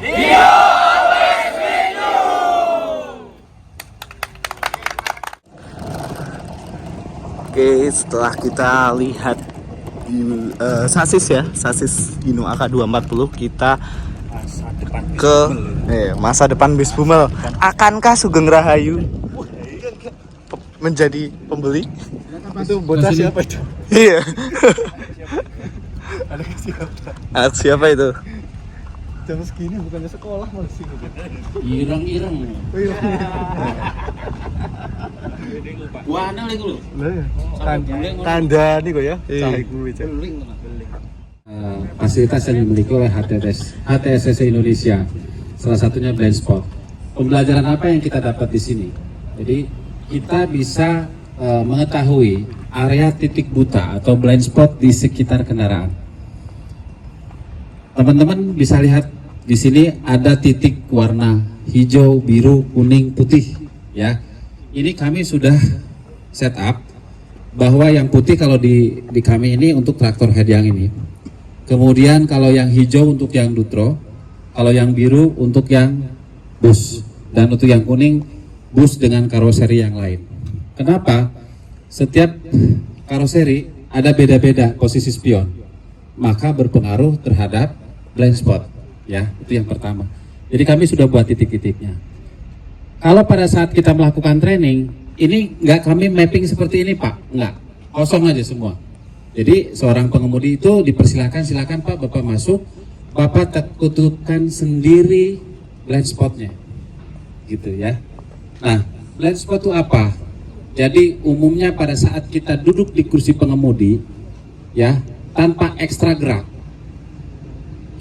Oke, setelah kita lihat sasis Hino AK240, kita ke masa depan bis Bumel. Akankah Sugeng Rahayu menjadi pembeli? Itu bocah siapa itu? Iya. Ada siapa? Anak siapa itu? Jam segini bukannya sekolah malah sih. Ireng-ireng. Buana lagi lu. Tanda nih kok ya. Fasilitas yang dimiliki oleh HTSCC Indonesia, salah satunya blind spot. Pembelajaran apa yang kita dapat di sini? Jadi kita bisa mengetahui area titik buta atau blind spot di sekitar kendaraan. Teman-teman bisa lihat di sini ada titik warna hijau, biru, kuning, putih. Ya, ini kami sudah set up bahwa yang putih kalau di kami ini untuk traktor head yang ini. Kemudian kalau yang hijau untuk yang Dutro, kalau yang biru untuk yang bus, dan untuk yang kuning bus dengan karoseri yang lain. Kenapa? Setiap karoseri ada beda-beda posisi spion, maka berpengaruh terhadap blind spot. Ya, itu yang pertama. Jadi kami sudah buat titik-titiknya. Kalau pada saat kita melakukan training, ini nggak kami mapping seperti ini Pak, nggak, kosong aja semua. Jadi seorang pengemudi itu dipersilakan, silakan Pak, Bapak masuk, Bapak tentukan sendiri blind spotnya, gitu ya. Nah, blind spot itu apa? Jadi umumnya pada saat kita duduk di kursi pengemudi, ya, tanpa ekstra gerak,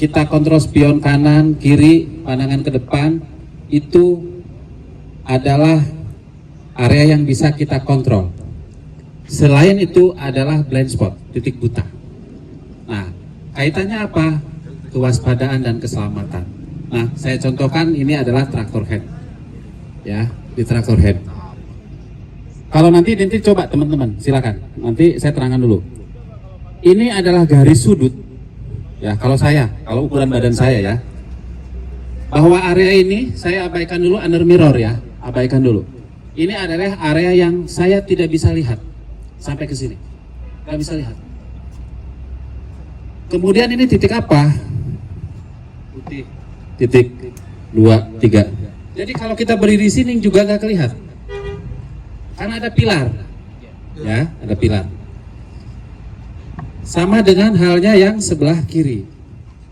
kita kontrol spion kanan, kiri, pandangan ke depan, itu adalah area yang bisa kita kontrol. Selain itu adalah blind spot, titik buta. Nah, kaitannya apa? Kewaspadaan dan keselamatan. Nah, saya contohkan ini adalah traktor head. Ya, di traktor head. Kalau nanti coba teman-teman, silakan. Nanti saya terangkan dulu. Ini adalah garis sudut. Ya, kalau ukuran badan saya ya. Bahwa area ini saya abaikan dulu under mirror ya, abaikan dulu. Ini adalah area yang saya tidak bisa lihat. Sampai ke sini, nggak bisa lihat. Kemudian ini titik apa? Putih. Titik 2, 3. Jadi kalau kita berdiri di sini juga nggak kelihatan, karena ada pilar. Ya, ada pilar. Sama dengan halnya yang sebelah kiri,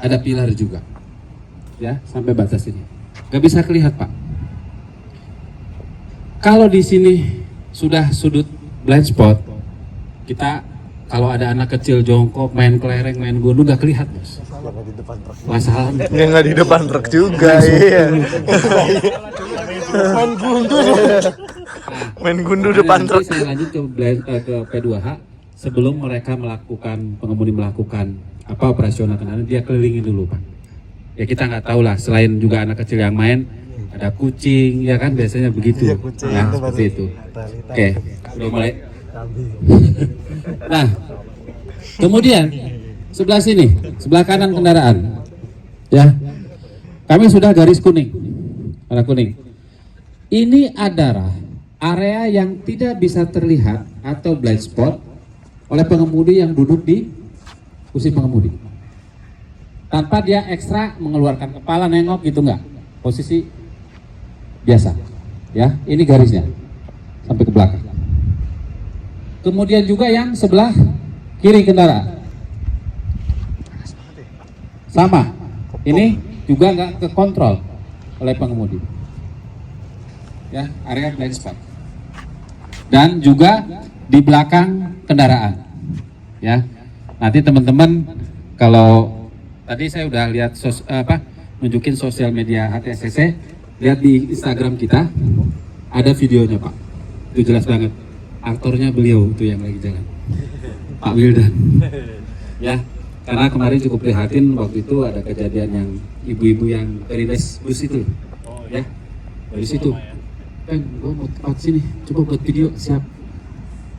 ada pilar juga. Ya, sampai batas ini, nggak bisa kelihatan Pak. Kalau di sini sudah sudut blind spot, kita kalau ada anak kecil jongkok main kelereng, main gundu nggak kelihatan bos. Masalah Ya nggak di depan truk juga, iya. Main gundu depan truk. Saya lanjut ke P2H. Sebelum mereka pengemudi melakukan operasional kendaraan, dia kelilingin dulu Pak. Ya kita nggak tahu lah, selain juga anak kecil yang main, ada kucing, ya kan biasanya begitu. Ya, seperti itu. Oke, udah mulai. Nah, kemudian sebelah sini, sebelah kanan kendaraan, ya, kami sudah garis kuning, warna kuning. Ini adalah area yang tidak bisa terlihat atau blind spot oleh pengemudi yang duduk di kursi pengemudi, tanpa dia ekstra mengeluarkan kepala nengok gitu, enggak, posisi biasa, ya. Ini garisnya sampai ke belakang. Kemudian juga yang sebelah kiri kendaraan sama, ini juga nggak kekontrol oleh pengemudi, ya, area blind spot. Dan juga di belakang kendaraan, ya. Nanti teman-teman kalau tadi saya udah lihat nunjukin sosial media HTSCC, lihat di Instagram kita ada videonya Pak, itu jelas banget. Aktornya beliau itu yang lagi jalan, Pak Wildan. Ya, karena kemarin cukup prihatin waktu itu ada kejadian yang ibu-ibu yang perindes bus itu, ya, dari situ. Kan, gue mau tempat sini, coba buat video, siap.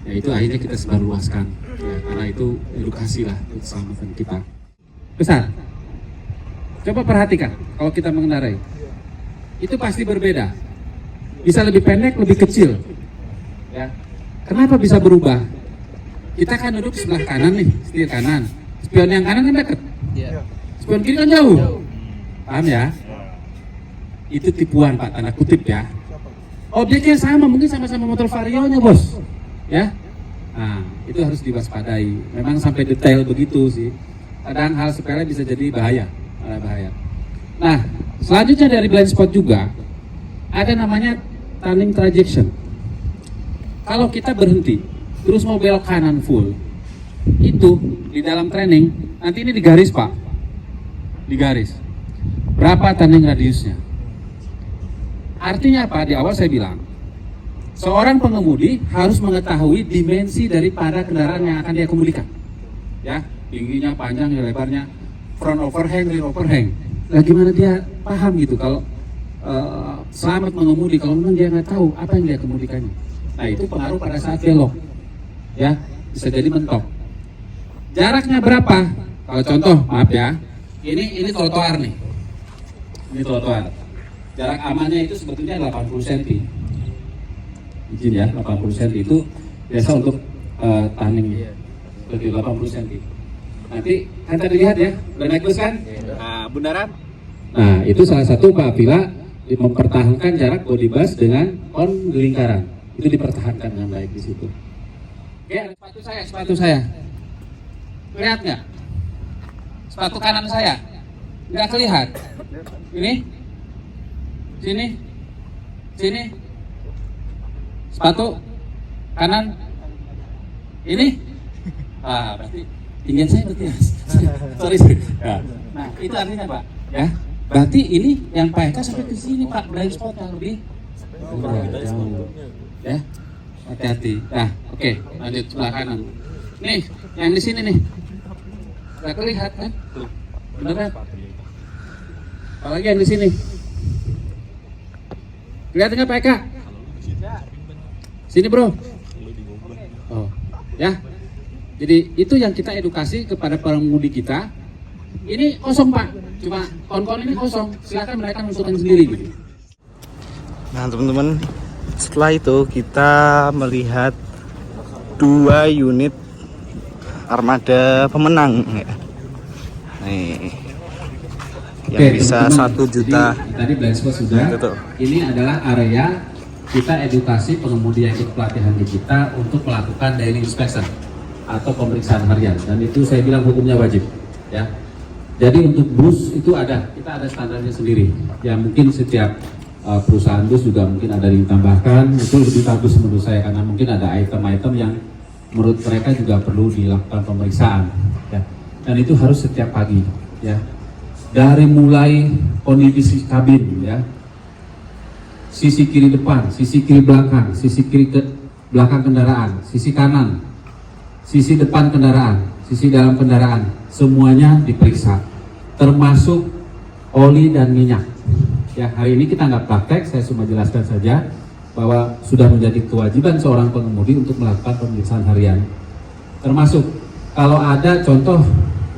Ya itu akhirnya kita sebarluaskan, ya, karena itu edukasi lah untuk keselamatan kita. Besar. Coba perhatikan kalau kita mengendarai. Itu pasti berbeda. Bisa lebih pendek, lebih kecil. Ya. Kenapa bisa berubah? Kita kan duduk sebelah kanan nih, setir kanan. Spion yang kanan kan dekat. Spion kiri kan jauh. Paham ya? Itu tipuan Pak, tanda kutip ya. Objeknya sama, mungkin sama-sama motor Vario-nya bos. Ya. Nah, itu harus diwaspadai. Memang sampai detail begitu sih. Kadang hal sepele bisa jadi bahaya. Nah, selanjutnya dari blind spot juga ada namanya turning trajectory. Kalau kita berhenti terus mau belok kanan full, itu di dalam training nanti ini digaris Pak, digaris berapa turning radiusnya. Artinya apa? Di awal saya bilang seorang pengemudi harus mengetahui dimensi daripada kendaraan yang akan dia kemudikan, ya, tingginya, panjangnya, lebarnya, front overhang, rear overhang. Nah, gimana dia paham gitu kalau selamat mengemudi kalau memang dia nggak tahu apa yang dia kemudikannya. Nah, itu pengaruh pada saat belok, ya, bisa jadi mentok. Jaraknya berapa? Kalau contoh, maaf ya, ini trotoar nih, ini trotoar. Jarak amannya itu sebetulnya 80 cm. Izin ya, 80 cm itu biasa untuk turning, seperti 80 cm. Nanti kan tadi lihat ya, udah naik bus kan? Nah, bundaran. Nah, itu salah satu apabila mempertahankan jarak body bus dengan on lingkaran. Itu dipertahankan dengan baik di situ. Oke, ada sepatu saya. Lihat nggak? Sepatu kanan saya nggak kelihatan. Ini, sini. Sepatu kanan. Ini. Berarti tinggian saya berarti ya. sorry. Ya. Nah, itu artinya Pak, ya. Berarti ini yang Pak Eka sampai ke sini Pak, blind spot yang lebih jauh. Ya, hati-hati. Nah, oke, lanjut sebelah kanan. Nih, yang di sini nih, nggak kelihatan kan? Tuh, beneran. Apalagi yang di sini. Kelihatan nggak Pak Eka? Sini bro. Oh, ya. Jadi itu yang kita edukasi kepada pengemudi kita. Ini kosong Pak, cuma kon-kon ini kosong. Silakan mereka menentukan sendiri. Gitu. Nah teman-teman, setelah itu kita melihat 2 unit armada pemenang. Nih, yang bisa 1 juta. Jadi, tadi blind spot sudah. Betul. Ini adalah area kita edukasi pengemudi yang ikut pelatihan di kita untuk melakukan daily inspection atau pemeriksaan harian, dan itu saya bilang hukumnya wajib, ya. Jadi untuk bus itu kita ada standarnya sendiri. Ya mungkin setiap perusahaan bus juga mungkin ada ditambahkan. Itu lebih bagus menurut saya karena mungkin ada item-item yang menurut mereka juga perlu dilakukan pemeriksaan. Ya. Dan itu harus setiap pagi. Ya. Dari mulai kondisi kabin, ya, sisi kiri depan, sisi kiri belakang, sisi kiri belakang kendaraan, sisi kanan, sisi depan kendaraan, sisi dalam kendaraan, semuanya diperiksa, termasuk oli dan minyak. Ya, hari ini kita nggak praktek, saya cuma jelaskan saja bahwa sudah menjadi kewajiban seorang pengemudi untuk melakukan pemeriksaan harian. Termasuk kalau ada contoh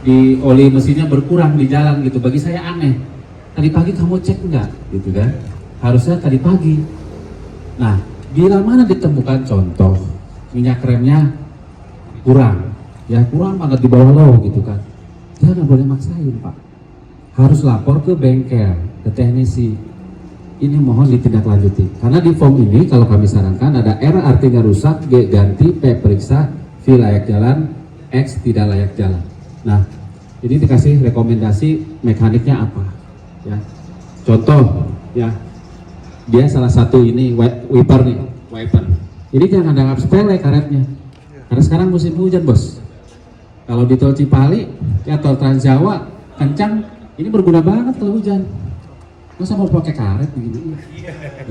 di oli mesinnya berkurang di jalan gitu, bagi saya aneh. Tadi pagi kamu cek nggak, gitu kan? Harusnya tadi pagi. Nah, bila mana ditemukan contoh minyak remnya kurang, ya kurang banget di bawah low gitu kan, jangan boleh maksain Pak, harus lapor ke bengkel, ke teknisi. Ini mohon ditindaklanjuti karena di form ini kalau kami sarankan ada R artinya rusak, G ganti, P periksa, V layak jalan, X tidak layak jalan. Nah, ini dikasih rekomendasi mekaniknya apa, ya. Contoh, ya, dia salah satu ini wiper nih, wiper. Ini jangan dianggap sepele karetnya. Karena sekarang musim hujan bos. Kalau di tol Cipali, ya tol Trans Jawa kencang, ini berguna banget kalau hujan. Masa mau pakai karet begini?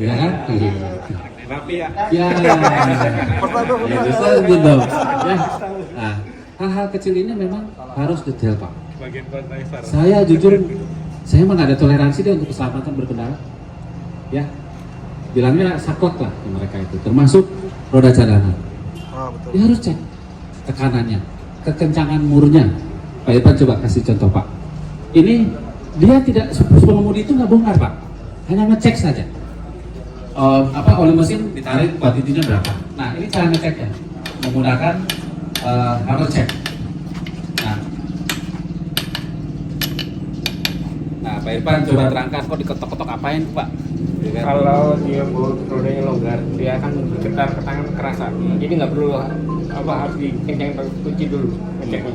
Iya kan? Rapi ya. Ya. Ya bisa gitu. Ya. Nah, hal-hal kecil ini memang harus detail Pak. Saya jujur, saya emang nggak ada toleransi deh untuk keselamatan berkendara. Ya, bilangnya saklek lah mereka itu, termasuk roda cadangan. Betul. Dia harus cek tekanannya, kekencangan murnya. Pak Irfan coba kasih contoh Pak. Ini dia tidak, pengemudi itu nggak bongkar Pak, hanya ngecek saja. Oli mesin ditarik, kuantitinya berapa. Nah ini cara ngeceknya menggunakan hammer check. Nah Pak Irfan coba terangkan, kok diketok-ketok apain Pak? Kalau dia rodanya longgar, dia akan bergetar ke tangan kerasa. Jadi nggak perlu harus dikencang kunci dulu ngeceknya.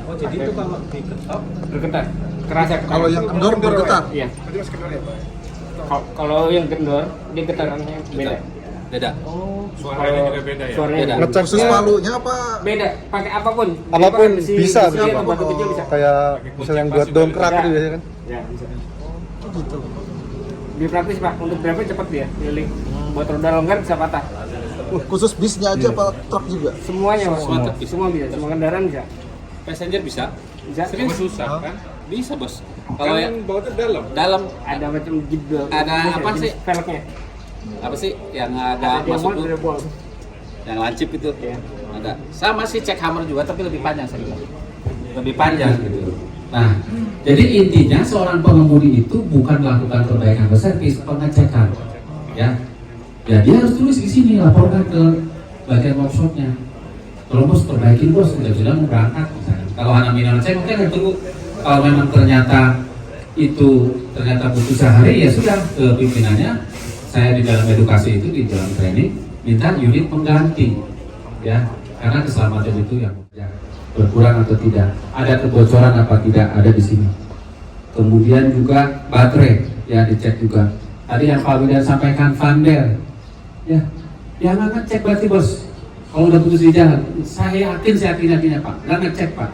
Oh jadi itu kalau diketok Bergetar, kerasa. Kalau yang kendor bergetar. Iya. Kalau yang kendor, dia getarannya beda. Beda. Oh, suaranya juga beda ya? Suaranya Beda. beda. Ngecek sus palunya apa? Beda, pakai apapun. Apapun Pakai bisa, besi bisa. atau batu kecil bisa. Kayak misalnya yang buat dongkrak Ya. gitu biasanya kan. Ya, bisa. Lebih praktis Pak, untuk driver cepat dia keliling. Buat roda longgar bisa patah. Khusus bisnya aja apa truk juga? Semuanya Pak. Semua Semua bisa, semua kendaraan bisa. Passenger bisa? Bisa. Serius? susah kan? Bisa bos. Kalau Kalau yang yang bautnya dalam. dalam Ada macam jibel. Ada apa sih? Velgnya. apa sih yang Ada agak masuk diamond, tuh? ada bol. Yang lancip itu. Iya. Ada. Sama sih cek hammer juga tapi lebih panjang saya bilang. Lebih panjang gitu. Nah, jadi intinya seorang pengemudi itu bukan melakukan perbaikan servis, pengecekan. Ya. Ya dia harus tulis di sini, laporkan ke bagian workshopnya. Kalau bos perbaikin bos, sudah mau berangkat misalnya. Kalau hanya minor cek mungkin tunggu. Kalau memang ternyata butuh sehari ya sudah ke pimpinannya. Saya di dalam edukasi itu, di dalam training minta unit pengganti, ya karena keselamatan itu yang berkurang atau tidak, ada kebocoran apa tidak ada di sini. Kemudian juga baterai ya dicek juga. Tadi yang Pak Widan sampaikan Vander, ya jangan ngecek berarti bos. Kalau udah putus di jalan, saya yakin Pak, nggak ngecek Pak.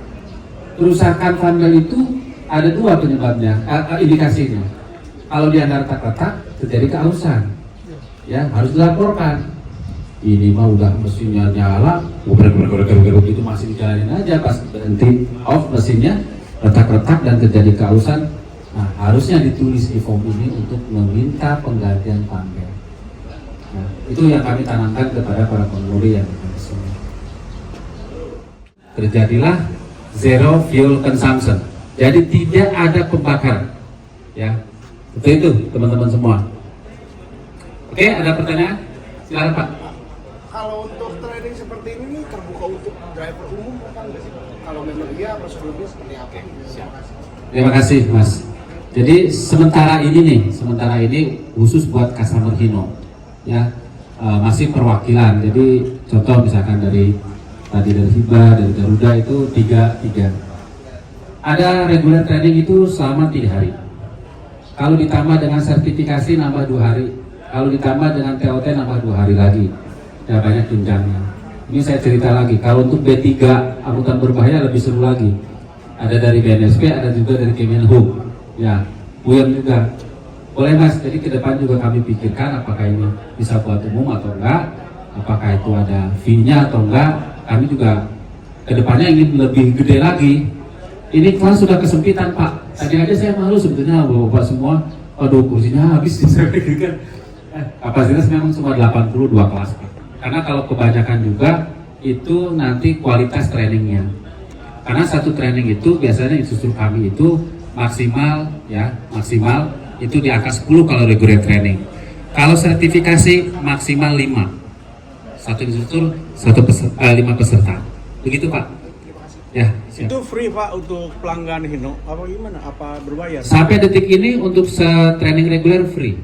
Kerusakan Vander itu ada dua penyebabnya, indikasinya. Kalau di antara retak-retak terjadi keausan, ya harus dilaporkan. Ini mah udah mesinnya nyala, gitu masih dijalanin aja, pas berhenti off mesinnya retak-retak dan terjadi keausan. Nah harusnya ditulis di form ini untuk meminta penggantian panggilan. Nah, itu yang kami tanamkan kepada para pengemudi yang ada di sini. Terjadilah zero fuel consumption, jadi tidak ada pembakaran, ya. Seperti itu teman-teman semua. Oke, ada pertanyaan? Silakan Pak. Kalau untuk training seperti ini terbuka untuk driver umum apa enggak sih? Kalau memang iya, prosedurnya seperti apa? Terima kasih Mas. Jadi sementara ini khusus buat customer Hino, ya masih perwakilan. Jadi contoh misalkan dari Hiba, dari Garuda itu tiga. Ada regular training itu selama 3 hari. Kalau ditambah dengan sertifikasi nambah 2 hari. Kalau ditambah dengan TOT nambah 2 hari lagi. Ya banyak tunjangnya. Ini saya cerita lagi. Kalau untuk B3 angkutan berbahaya lebih seru lagi. Ada dari BNSP, ada juga dari Kemenhub. Ya, UIM juga. Boleh Mas. Jadi ke depan juga kami pikirkan apakah ini bisa buat umum atau enggak. Apakah itu ada fee-nya atau enggak. Kami juga ke depannya ingin lebih gede lagi. Ini kelas sudah kesempitan Pak. Tadi aja saya malu sebetulnya bapak semua. Aduh kursinya habis saya pikirkan. Kapasitas memang cuma 82 kelas Pak. Karena kalau kebanyakan juga itu nanti kualitas trainingnya. Karena satu training itu biasanya instruktur kami itu maksimal itu di angka 10 kalau regular training. Kalau sertifikasi maksimal 5. Satu instruktur 5 peserta. Begitu Pak. Ya, siap. Itu free Pak untuk pelanggan Hino apa gimana? Apa berbayar? Sampai detik ini untuk training reguler free.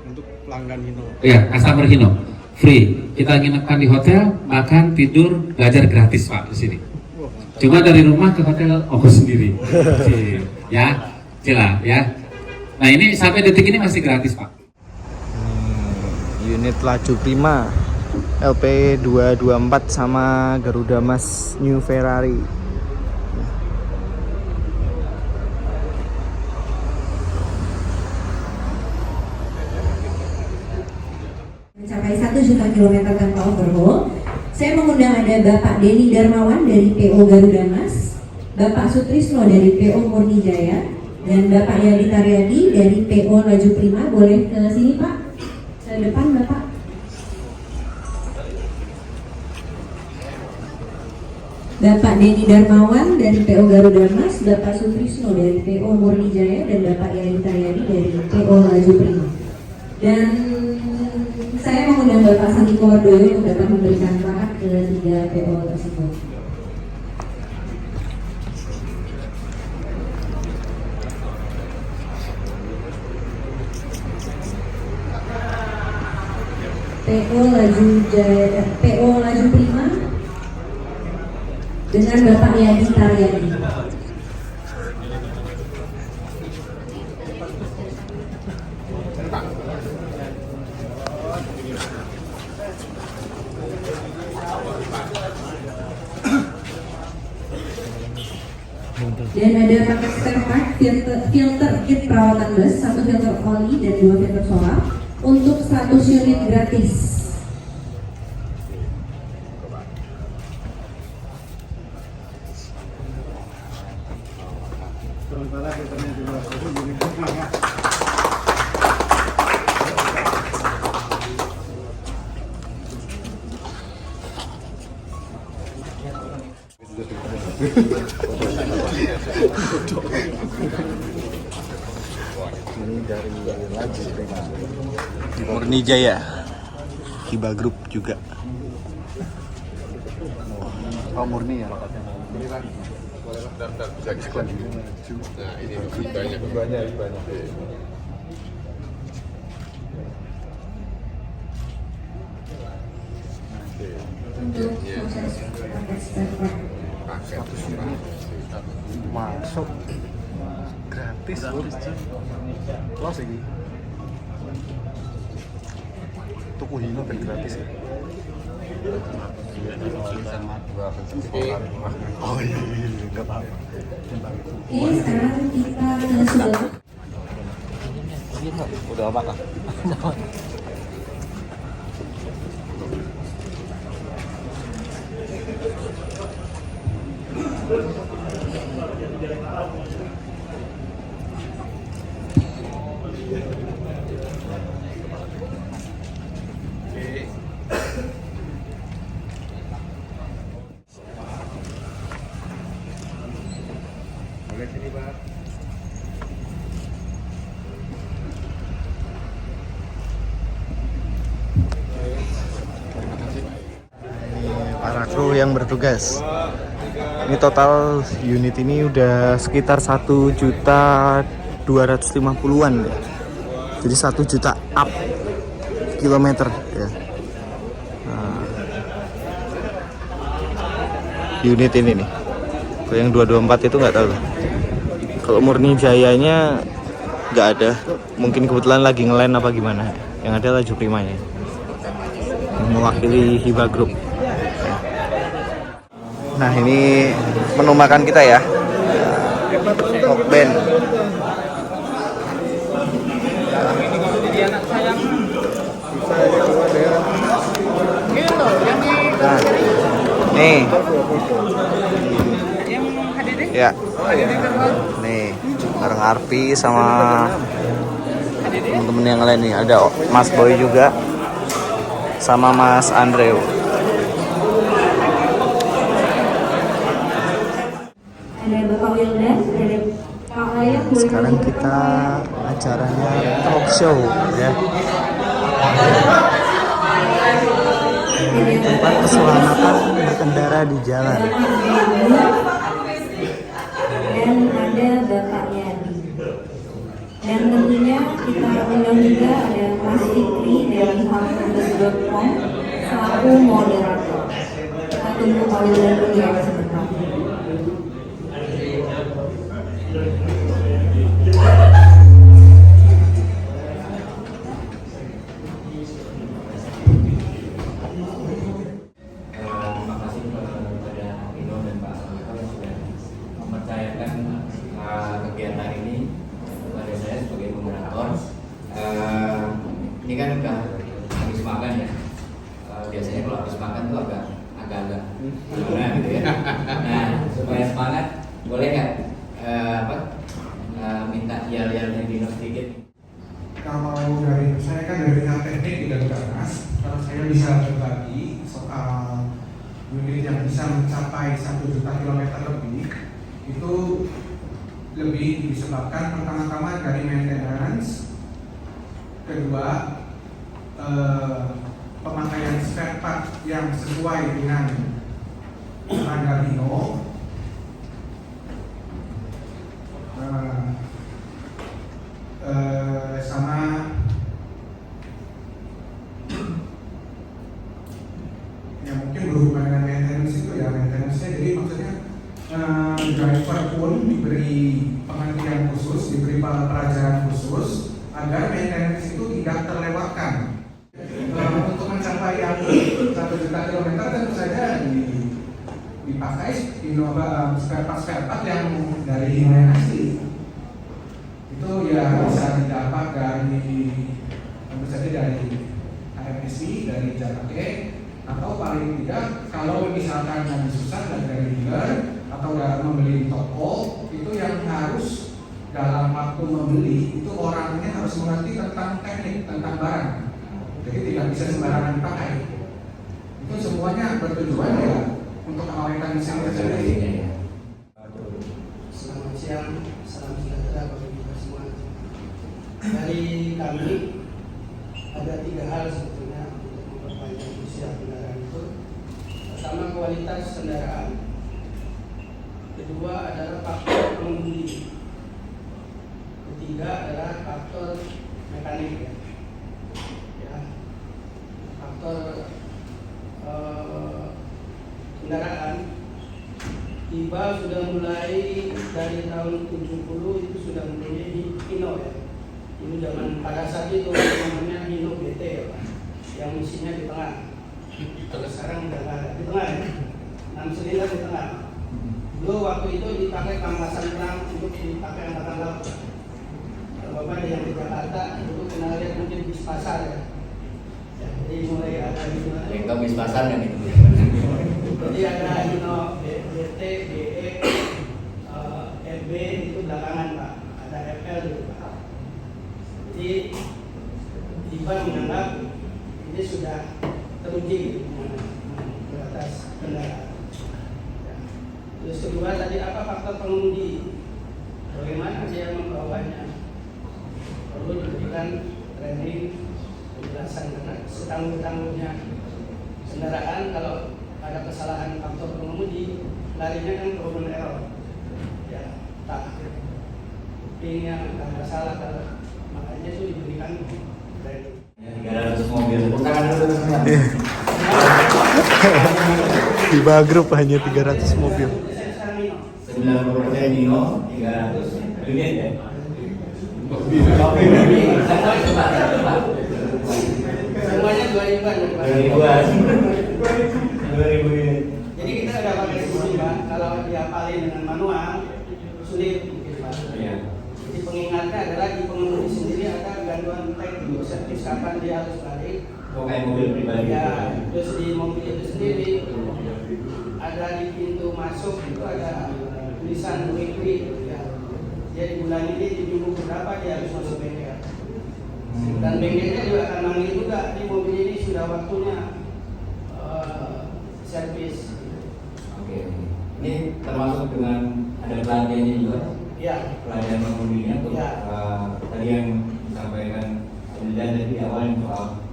Untuk pelanggan Hino. Ya, customer Hino free. Kita nginepkan di hotel, makan, tidur, belajar gratis Pak di sini. Cuma dari rumah ke hotel ongkos sendiri. Ya, jelas ya. Nah ini sampai detik ini masih gratis Pak. Unit laju prima LP224 sama Garuda Mas New Ferrari. Mencapai 1 juta kilometer tanpa overhaul. Saya mengundang ada Bapak Denny Darmawan dari PO Garuda Mas, Bapak Sutrisno dari PO Murni Jaya, dan Bapak Yadi Taryadi dari PO Laju Prima. Boleh ke sini Pak, ke depan Bapak. Bapak Denny Darmawan dari PO Garuda Mas, Bapak Sutrisno dari PO Murni Jaya, dan Bapak Yadi Taryadi dari PO Laju Prima. Dan saya mengundang Bapak Sandiko Wardoyo untuk dapat memberikan selamat ke 3 PO tersebut. PO Laju Prima dengan Bapak Yadi Taryadi. Dan ada paket spare part filter kit perawatan bus, 1 filter oli dan 2 filter solar untuk 100 unit gratis. Murni Jaya, Hiba Group juga. Oh murni ya. Untuk proses paket spare part. Masuk gratis loh. Los ini. Tuku Hino kan gratis ya. Oh iya, enggak apa-apa. Oke, sekarang kita sudah Udah apa kah? Para kru yang bertugas. Ini total unit ini udah sekitar 1.250.000-an ya. Jadi 1 juta up kilometer ya. Nah, unit ini nih. Kalau yang 224 itu nggak tahu. Kalau Murni Jayanya nggak ada. Mungkin kebetulan lagi ngeland apa gimana. Yang ada Laju Primanya. Mewakili Hiba Group. Nah ini menu makan kita ya, Hokben. Nah, nih, ya, nih bareng Arpi sama temen-temen yang lain nih. Ada Mas Boy juga sama Mas Andreu. ada Bapak Wildan, ada Pak Layak. Sekarang kita acaranya talk show ya. Tempat keselamatan berkendara di jalan. Dan ada Bapak Yadi. Dan tentunya kita undang juga ada Mas Fikri dari halfanders.com selaku moderator. Kita tunggu Pak Wildan dulu ya sebentar. Kegiatan ini kepada saya sebagai moderator. Ini kan udah habis makan ya. Biasanya kalau habis makan tuh agak-agak gimana gitu ya. Nah supaya semangat boleh nggak minta yel-yelnya Dino sedikit? Kalau dari saya kan dari teknik tidak ganas, kalau saya bisa berbagi soal unit yang bisa bisa mencapai 1 juta kilometer lebih itu lebih disebabkan pertama-tama dari maintenance, kedua pemakaian spare part yang sesuai dengan standar Hino, sama ya mungkin berhubungan dengan maintenance itu ya maintenance-nya, jadi maksudnya driver pun diberi pengertian khusus, diberi pelajaran khusus agar maintenance itu tidak terlewatkan. Untuk mencapai yang 1 juta kilometer tentu saja dipakai spare part yang dari Hino yang asli. Itu ya bisa didapat dari tentu saja dari HMSI, dari Jatake, atau paling tidak kalau misalkan yang susah dari dealer atau dalam membeli toko, itu yang harus dalam waktu membeli itu orangnya harus mengerti tentang teknik, tentang barang. Jadi tidak bisa sembarangan dipakai. Itu semuanya bertujuan ya untuk awetkan mesin tersebut. Selamat siang, salam sejahtera bagi kita semua. Dari kami ada 3 hal sebetulnya untuk memperpanjang usia kendaraan itu. Pertama, kualitas kendaraan. Kedua adalah faktor pengemudi. Ketiga adalah faktor mekanik. Ya. Faktor kendaraan tiba sudah mulai dari tahun 70 itu sudah menjadi Hino ya. Ini zaman pada saat itu namanya Hino BT ya Pak, yang mesinnya di tengah. Kalau sekarang udah nggak ada di tengah ya, 6 silinder di tengah. Dulu waktu itu dipakai kampasan perang untuk dipakai angkatan laut. Kalau Bapak ada yang di Jakarta dulu pernah lihat mungkin bis pasar ya. Jadi mulai ada Hino. Yang bis pasar kan itu. Jadi ada Hino BT, BE, FB itu belakangan Pak. Ada FL gitu Pak. Jadi tiba menganggap ini sudah teruji ke atas kendaraan. Ya. Terus kedua tadi apa faktor pengemudi? Bagaimana dia membawanya? Perlu diberikan training, penjelasan karena setangguh-tangguhnya kendaraan kalau ada kesalahan faktor pengemudi larinya kan ke human error. Ya, tak. Ini yang nggak salah kalau makanya itu diberikan training. 300 mobil. Tangan dulu semua. Di grup hanya 300 mobil. 90% Hino, 300 unit ya. Semuanya 2.000-an. 2000 unit. Jadi kita ada pakai sistem Pak, kalau dihafalin dengan manual sulit mungkin Pak. Iya. Jadi pengingatnya adalah di pengemudi sendiri ada ganduan tag servis kapan dia harus balik. Kayak mobil pribadi. Ya, terus di mobil itu sendiri ada di pintu masuk itu ada tulisan weekly ya. Jadi bulan ini di minggu berapa dia harus masuk bengkel. Dan bengkelnya juga akan manggil juga di mobil ini sudah waktunya servis. Oke. Ini termasuk dengan ada pelatihannya juga. Ya. Pelatihan pengemudinya tuh. Ya. Tadi yang disampaikan dan tadi awal soal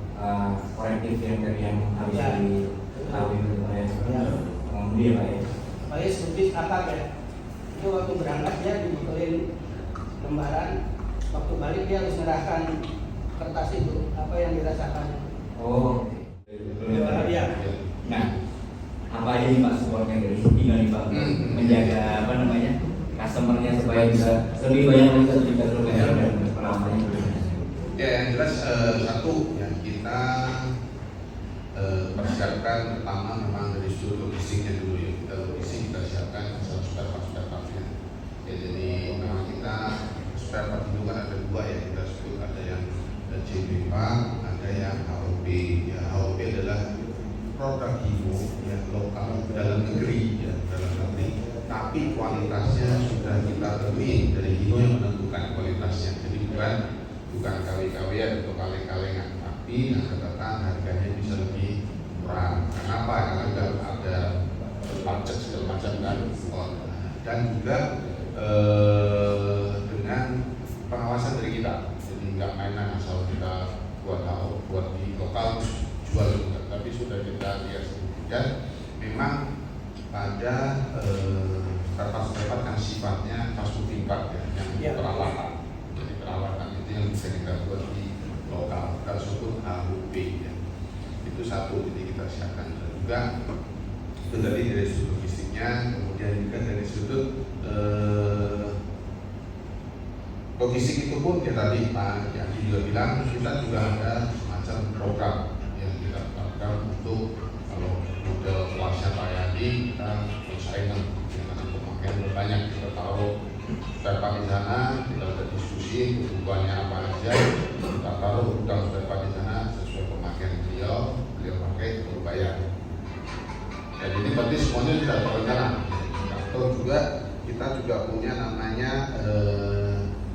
korektif yang dari yang harus Ya. diketahui oleh Ya. pengemudi ya Pak ya. Paling seperti akak ya. Itu waktu berangkat dia dibetulin lembaran, waktu balik dia harus menyerahkan kertas itu apa yang dirasakan. Oh. Ya. Nah, apa aja nih Pak supportnya dari Hino nih Pak menjaga apa namanya customernya supaya bisa lebih banyak lagi 1 juta kilometer dan perawatannya. Ya, yang jelas satu ya kita persiapkan pertama memang dari sudut logistiknya dulu ya, kita logistik kita siapkan spare partnya. Ya, jadi memang kita spare part itu kan ada 2 ya, kita sebut ada yang JB Pak, ada yang HOP. Ya, HOP adalah produk Hino yang lokal dalam negeri ya, dalam negeri. Tapi kualitasnya sudah kita temui dari Hino yang menentukan kualitasnya. Jadi bukan KW-KW atau kaleng-kalengan, tapi catatan harganya bisa lebih murah. Kenapa? Karena ada pajak segala macam kan. Dan juga dengan pengawasan dari kita, jadi nggak mainan asal kita buat di lokal jual juga, tapi sudah kita lihat dan memang ada tempat-tempat yang sifatnya fast moving park ya, yang perawatan. Jadi perawatan itu yang bisa kita buat di lokal, kita sebut HUP ya. Itu satu, jadi kita siapkan juga itu tadi dari sudut logistiknya, kemudian juga dari sudut logistik itu pun ya tadi Pak Yadi juga bilang kita juga ada semacam program yang kita lakukan untuk kalau model kelasnya Pak Yadi kita persaingan dengan pemakaian berbanyak, kita taruh spare part di sana, kita ada diskusi kebutuhannya apa aja, kita taruh gudang spare part di sana sesuai pemakaian beliau pakai baru bayar. Dan ini berarti semuanya sudah terencana. Atau juga kita juga punya namanya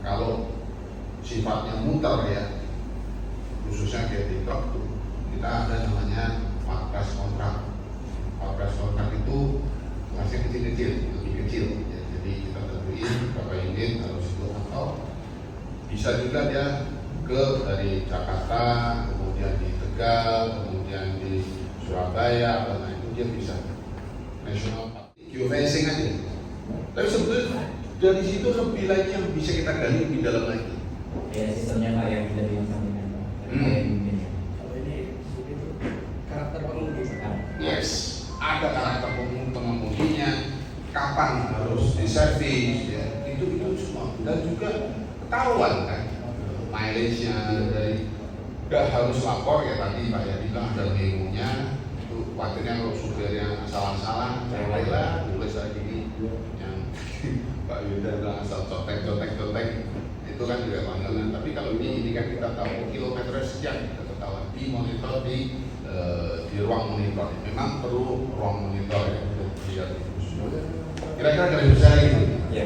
kalau sifatnya muter ya, khususnya kayak di truk tuh, kita ada namanya fast kontrak. Fast kontrak itu masih kecil-kecil, lebih kecil. Ya, jadi kita tentuin berapa unit harus itu, atau bisa juga dia ke dari Jakarta, kemudian di Tegal, kemudian di Surabaya, karena itu dia bisa nasional geofencing aja. Tapi sebetulnya dari situ lebih lagi yang bisa kita gali lebih dalam lagi. Ya sistemnya Pak yang kita bilang sampaikan Pak. Kalau ini karakter pengemudi. Yes, ada karakter pengemudinya, kapan harus diservis, ya. Itu semua. Dan juga ketahuan kan, mileage-nya dari udah harus lapor ya tadi Pak ya bilang ada memonya. Itu khawatirnya kalau supirnya asal-asalan, lah tulis lagi ini yang Pak Yuda bilang asal cotek itu kan juga panggilan. Tapi kalau ini kan kita tahu kilometernya sekian, kita ketahuan di monitor di ruang monitor. Memang perlu ruang monitor ya untuk lihat itu. Kira-kira dari besar ini. Ya.